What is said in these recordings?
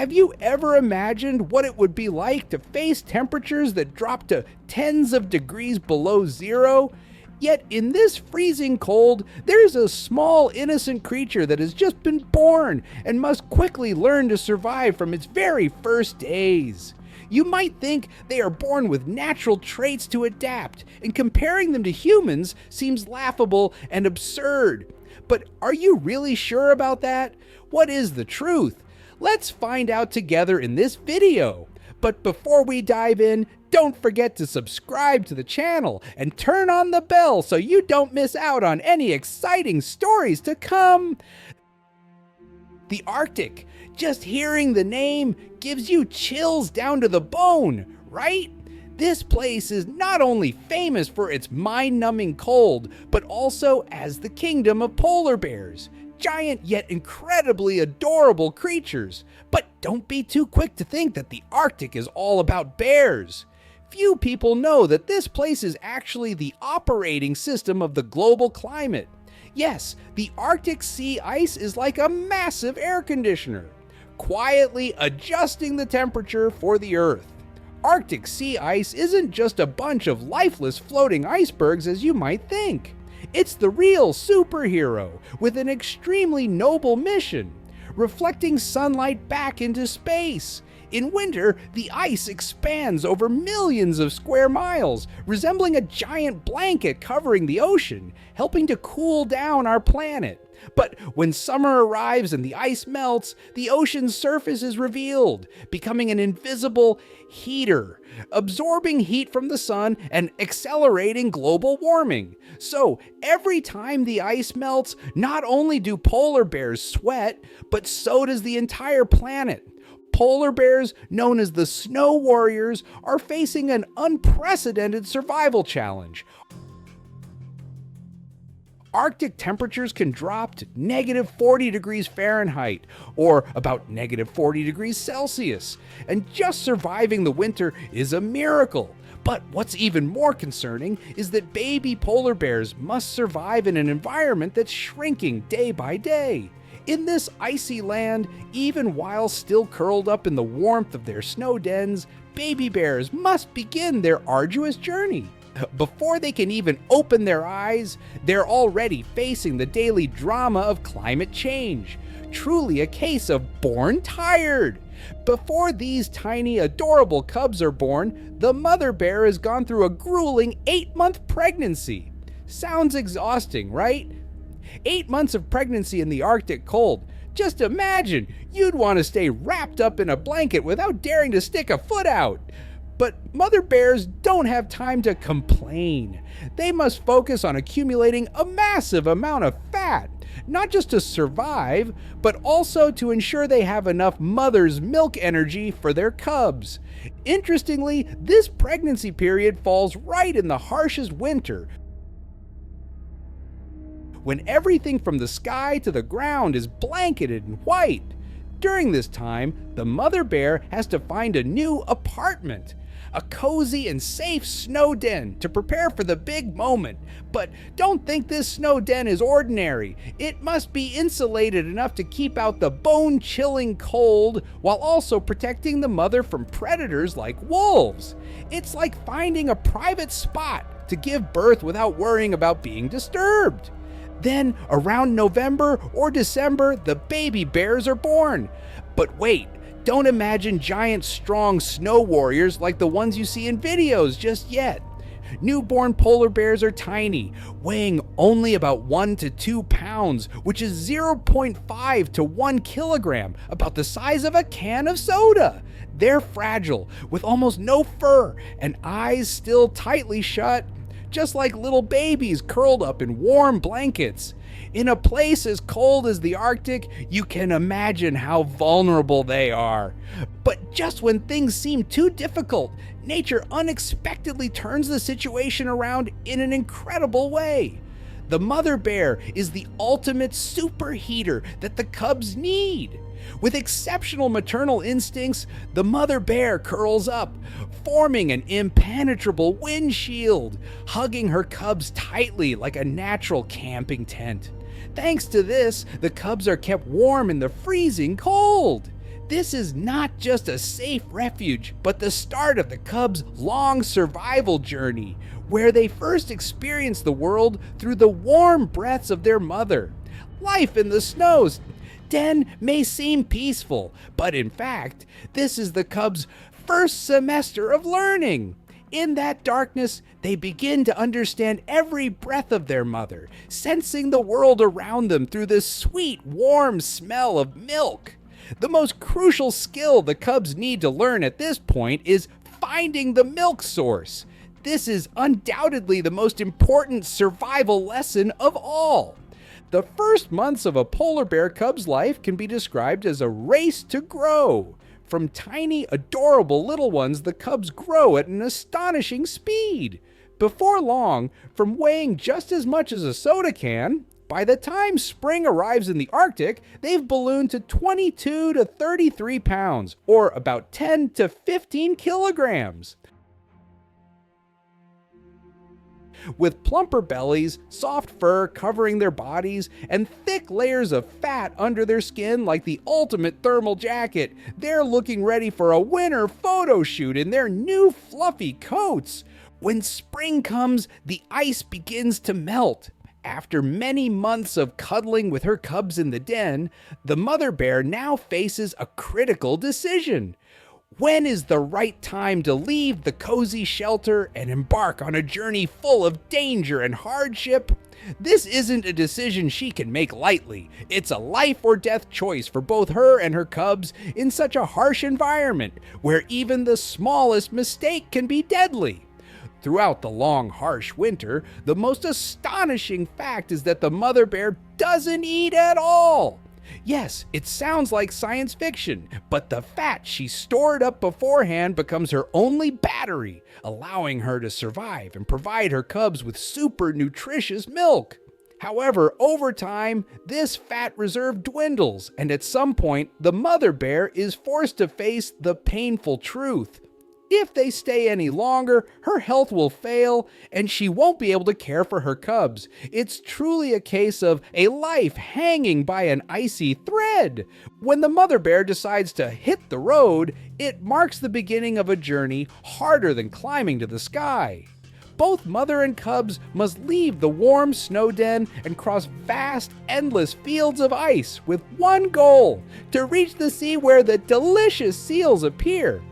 Have you ever imagined what it would be like to face temperatures that drop to tens of degrees below zero? Yet in this freezing cold, there's a small innocent creature that has just been born and must quickly learn to survive from its very first days. You might think they are born with natural traits to adapt, and comparing them to humans seems laughable and absurd. But are you really sure about that? What is the truth? Let's find out together in this video. But before we dive in, don't forget to subscribe to the channel and turn on the bell so you don't miss out on any exciting stories to come. The Arctic. Just hearing the name gives you chills down to the bone, right? This place is not only famous for its mind-numbing cold, but also as the kingdom of polar bears. Giant yet incredibly adorable creatures. But don't be too quick to think that the Arctic is all about bears. Few people know that this place is actually the operating system of the global climate. Yes, the Arctic sea ice is like a massive air conditioner, quietly adjusting the temperature for the Earth. Arctic sea ice isn't just a bunch of lifeless floating icebergs as you might think. It's the real superhero with an extremely noble mission, reflecting sunlight back into space. In winter, the ice expands over millions of square miles, resembling a giant blanket covering the ocean, helping to cool down our planet. But when summer arrives and the ice melts, the ocean's surface is revealed, becoming an invisible heater, absorbing heat from the sun and accelerating global warming. So every time the ice melts, not only do polar bears sweat, but so does the entire planet. Polar bears, known as the snow warriors, are facing an unprecedented survival challenge. Arctic temperatures can drop to -40 degrees Fahrenheit, or about -40 degrees Celsius, and just surviving the winter is a miracle. But what's even more concerning is that baby polar bears must survive in an environment that's shrinking day by day. In this icy land, even while still curled up in the warmth of their snow dens, baby bears must begin their arduous journey. Before they can even open their eyes, they're already facing the daily drama of climate change. Truly a case of born tired. Before these tiny, adorable cubs are born, the mother bear has gone through a grueling 8-month pregnancy. Sounds exhausting, right? 8 months of pregnancy in the Arctic cold. Just imagine, you'd want to stay wrapped up in a blanket without daring to stick a foot out. But mother bears don't have time to complain. They must focus on accumulating a massive amount of fat, not just to survive, but also to ensure they have enough mother's milk energy for their cubs. Interestingly, this pregnancy period falls right in the harshest winter, when everything from the sky to the ground is blanketed in white. During this time, the mother bear has to find a new apartment, a cozy and safe snow den to prepare for the big moment. But don't think this snow den is ordinary. It must be insulated enough to keep out the bone-chilling cold while also protecting the mother from predators like wolves. It's like finding a private spot to give birth without worrying about being disturbed. Then, around November or December, the baby bears are born. But wait, don't imagine giant, strong snow warriors like the ones you see in videos just yet. Newborn polar bears are tiny, weighing only about 1 to 2 pounds, which is 0.5 to 1 kilogram, about the size of a can of soda. They're fragile, with almost no fur and eyes still tightly shut, just like little babies curled up in warm blankets. In a place as cold as the Arctic, you can imagine how vulnerable they are. But just when things seem too difficult, nature unexpectedly turns the situation around in an incredible way. The mother bear is the ultimate superheater that the cubs need. With exceptional maternal instincts, the mother bear curls up, forming an impenetrable windshield, hugging her cubs tightly like a natural camping tent. Thanks to this, the cubs are kept warm in the freezing cold. This is not just a safe refuge, but the start of the cubs' long survival journey, where they first experience the world through the warm breaths of their mother. Life in the snow's den may seem peaceful, but in fact, this is the cubs' first semester of learning. In that darkness, they begin to understand every breath of their mother, sensing the world around them through the sweet, warm smell of milk. The most crucial skill the cubs need to learn at this point is finding the milk source. This is undoubtedly the most important survival lesson of all. The first months of a polar bear cub's life can be described as a race to grow. From tiny, adorable little ones, the cubs grow at an astonishing speed. Before long, from weighing just as much as a soda can, by the time spring arrives in the Arctic, they've ballooned to 22 to 33 pounds, or about 10 to 15 kilograms. With plumper bellies, soft fur covering their bodies, and thick layers of fat under their skin like the ultimate thermal jacket, they're looking ready for a winter photo shoot in their new fluffy coats. When spring comes, the ice begins to melt. After many months of cuddling with her cubs in the den, the mother bear now faces a critical decision. When is the right time to leave the cozy shelter and embark on a journey full of danger and hardship? This isn't a decision she can make lightly. It's a life or death choice for both her and her cubs in such a harsh environment where even the smallest mistake can be deadly. Throughout the long, harsh winter, the most astonishing fact is that the mother bear doesn't eat at all. Yes, it sounds like science fiction, but the fat she stored up beforehand becomes her only battery, allowing her to survive and provide her cubs with super nutritious milk. However, over time, this fat reserve dwindles, and at some point, the mother bear is forced to face the painful truth. If they stay any longer, her health will fail and she won't be able to care for her cubs. It's truly a case of a life hanging by an icy thread. When the mother bear decides to hit the road, it marks the beginning of a journey harder than climbing to the sky. Both mother and cubs must leave the warm snow den and cross vast, endless fields of ice with one goal: to reach the sea where the delicious seals appear.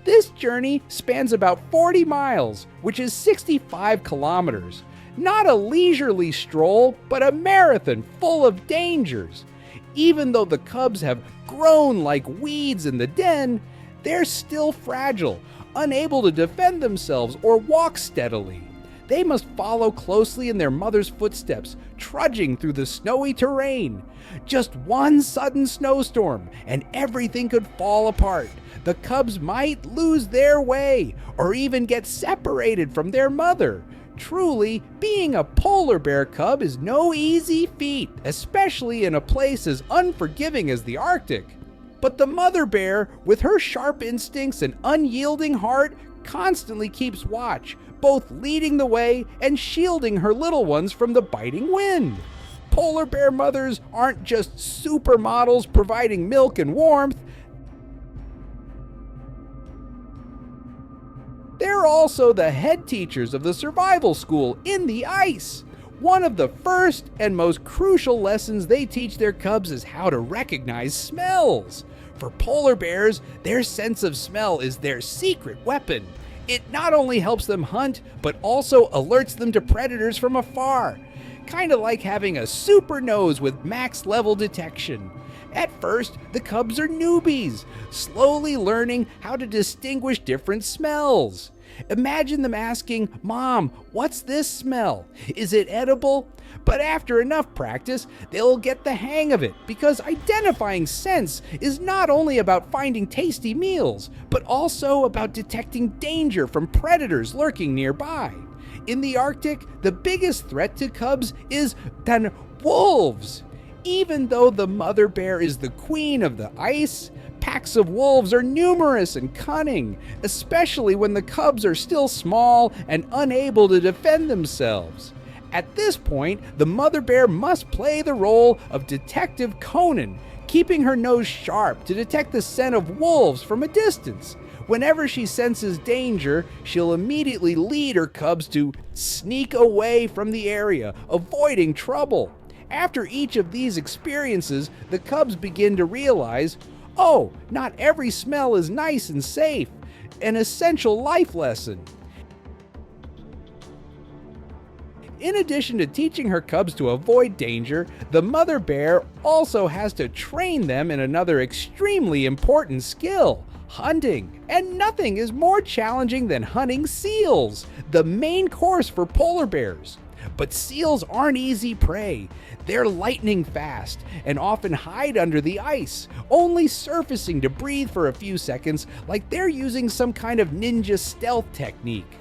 This journey spans about 40 miles, which is 65 kilometers. Not a leisurely stroll, but a marathon full of dangers. Even though the cubs have grown like weeds in the den, they're still fragile, unable to defend themselves or walk steadily. They must follow closely in their mother's footsteps, trudging through the snowy terrain. Just one sudden snowstorm, and everything could fall apart. The cubs might lose their way, or even get separated from their mother. Truly, being a polar bear cub is no easy feat, especially in a place as unforgiving as the Arctic. But the mother bear, with her sharp instincts and unyielding heart, constantly keeps watch, both leading the way and shielding her little ones from the biting wind. Polar bear mothers aren't just supermodels providing milk and warmth. They're also the head teachers of the survival school in the ice. One of the first and most crucial lessons they teach their cubs is how to recognize smells. For polar bears, their sense of smell is their secret weapon. It not only helps them hunt, but also alerts them to predators from afar. Kind of like having a super nose with max level detection. At first, the cubs are newbies, slowly learning how to distinguish different smells. Imagine them asking, "Mom, what's this smell? Is it edible?" But after enough practice, they'll get the hang of it, because identifying scents is not only about finding tasty meals, but also about detecting danger from predators lurking nearby. In the Arctic, the biggest threat to cubs is then wolves. Even though the mother bear is the queen of the ice, packs of wolves are numerous and cunning, especially when the cubs are still small and unable to defend themselves. At this point, the mother bear must play the role of Detective Conan, keeping her nose sharp to detect the scent of wolves from a distance. Whenever she senses danger, she'll immediately lead her cubs to sneak away from the area, avoiding trouble. After each of these experiences, the cubs begin to realize, oh, not every smell is nice and safe, an essential life lesson. In addition to teaching her cubs to avoid danger, the mother bear also has to train them in another extremely important skill: hunting. And nothing is more challenging than hunting seals, the main course for polar bears. But seals aren't easy prey. They're lightning fast and often hide under the ice, only surfacing to breathe for a few seconds like they're using some kind of ninja stealth technique.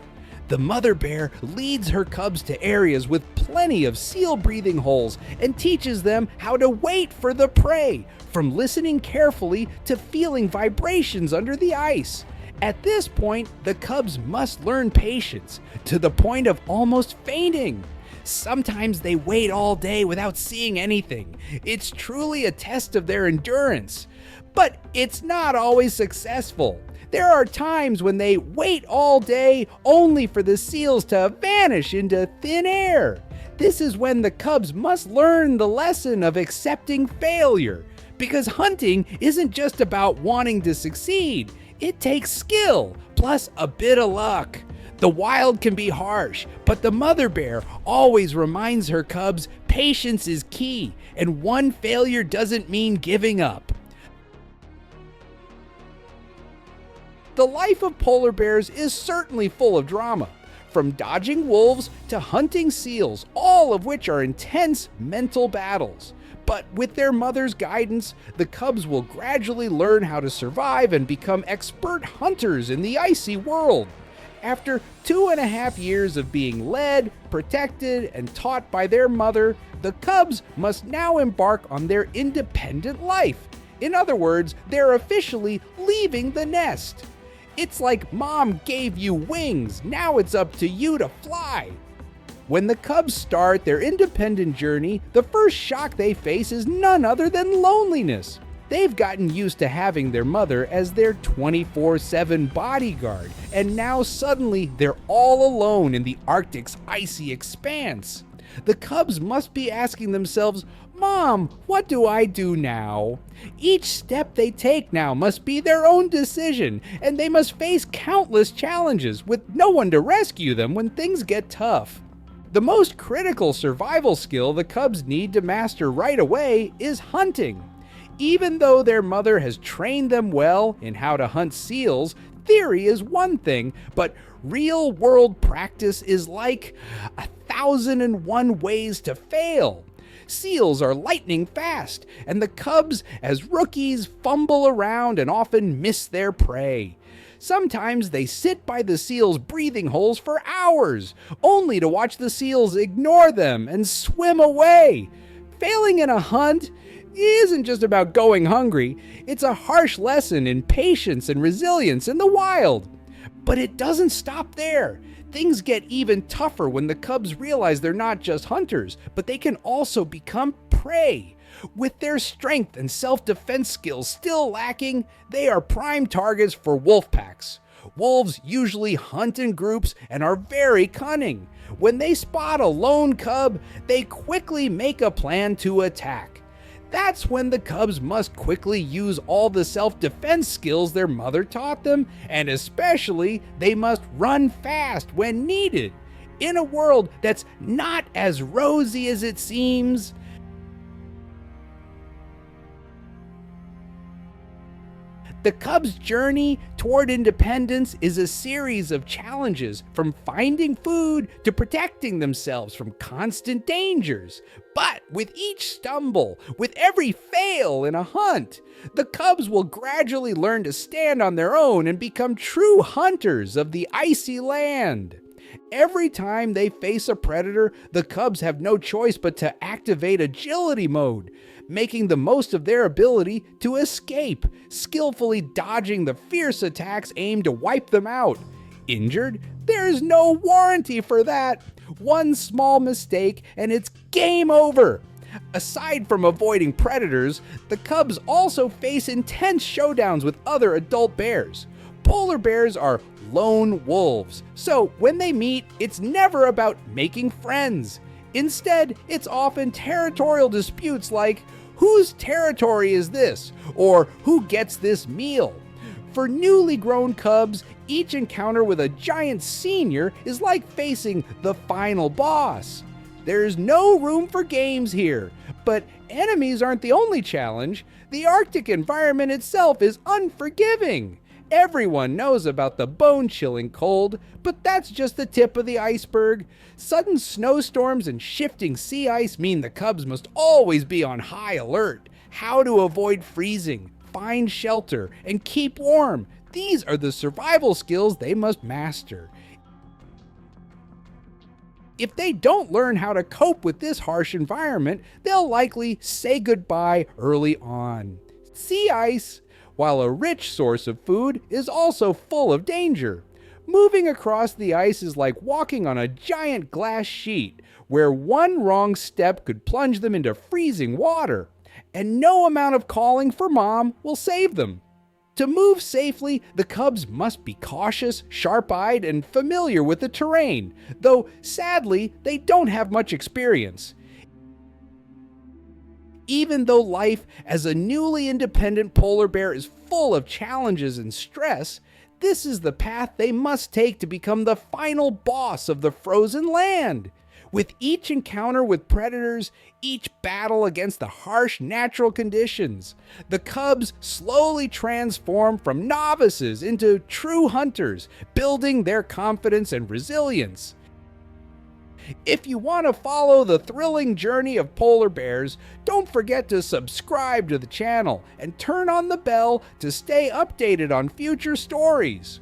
The mother bear leads her cubs to areas with plenty of seal breathing holes and teaches them how to wait for the prey, from listening carefully to feeling vibrations under the ice. At this point, the cubs must learn patience, to the point of almost fainting. Sometimes they wait all day without seeing anything. It's truly a test of their endurance. But it's not always successful. There are times when they wait all day only for the seals to vanish into thin air. This is when the cubs must learn the lesson of accepting failure, because hunting isn't just about wanting to succeed. It takes skill, plus a bit of luck. The wild can be harsh, but the mother bear always reminds her cubs patience is key, and one failure doesn't mean giving up. The life of polar bears is certainly full of drama, from dodging wolves to hunting seals, all of which are intense mental battles. But with their mother's guidance, the cubs will gradually learn how to survive and become expert hunters in the icy world. After 2.5 years of being led, protected, and taught by their mother, the cubs must now embark on their independent life. In other words, they're officially leaving the nest. It's like mom gave you wings, now it's up to you to fly. When the cubs start their independent journey, the first shock they face is none other than loneliness. They've gotten used to having their mother as their 24/7 bodyguard, and now suddenly they're all alone in the Arctic's icy expanse. The cubs must be asking themselves, Mom, what do I do now? Each step they take now must be their own decision, and they must face countless challenges with no one to rescue them when things get tough. The most critical survival skill the cubs need to master right away is hunting. Even though their mother has trained them well in how to hunt seals, theory is one thing, but real-world practice is like 1,001 ways to fail. Seals are lightning fast, and the cubs, as rookies, fumble around and often miss their prey. Sometimes they sit by the seals' breathing holes for hours, only to watch the seals ignore them and swim away. Failing in a hunt isn't just about going hungry, it's a harsh lesson in patience and resilience in the wild. But it doesn't stop there. Things get even tougher when the cubs realize they're not just hunters, but they can also become prey. With their strength and self-defense skills still lacking, they are prime targets for wolf packs. Wolves usually hunt in groups and are very cunning. When they spot a lone cub, they quickly make a plan to attack. That's when the cubs must quickly use all the self-defense skills their mother taught them, and especially they must run fast when needed. In a world that's not as rosy as it seems, the cubs' journey toward independence is a series of challenges, from finding food to protecting themselves from constant dangers. But with each stumble, with every fail in a hunt, the cubs will gradually learn to stand on their own and become true hunters of the icy land. Every time they face a predator, the cubs have no choice but to activate agility mode, making the most of their ability to escape, skillfully dodging the fierce attacks aimed to wipe them out. Injured? There is no warranty for that. One small mistake and it's game over. Aside from avoiding predators, the cubs also face intense showdowns with other adult bears. Polar bears are lone wolves, so when they meet, it's never about making friends. Instead, it's often territorial disputes like, whose territory is this? Or who gets this meal? For newly grown cubs, each encounter with a giant senior is like facing the final boss. There's no room for games here, but enemies aren't the only challenge. The Arctic environment itself is unforgiving. Everyone knows about the bone-chilling cold, but that's just the tip of the iceberg. Sudden snowstorms and shifting sea ice mean the cubs must always be on high alert. How to avoid freezing, find shelter, and keep warm. These are the survival skills they must master. If they don't learn how to cope with this harsh environment, they'll likely say goodbye early on. Sea ice, while a rich source of food, is also full of danger. Moving across the ice is like walking on a giant glass sheet, where one wrong step could plunge them into freezing water, and no amount of calling for mom will save them. To move safely, the cubs must be cautious, sharp-eyed, and familiar with the terrain, though sadly, they don't have much experience. Even though life as a newly independent polar bear is full of challenges and stress, this is the path they must take to become the final boss of the frozen land. With each encounter with predators, each battle against the harsh natural conditions, the cubs slowly transform from novices into true hunters, building their confidence and resilience. If you want to follow the thrilling journey of polar bears, don't forget to subscribe to the channel and turn on the bell to stay updated on future stories.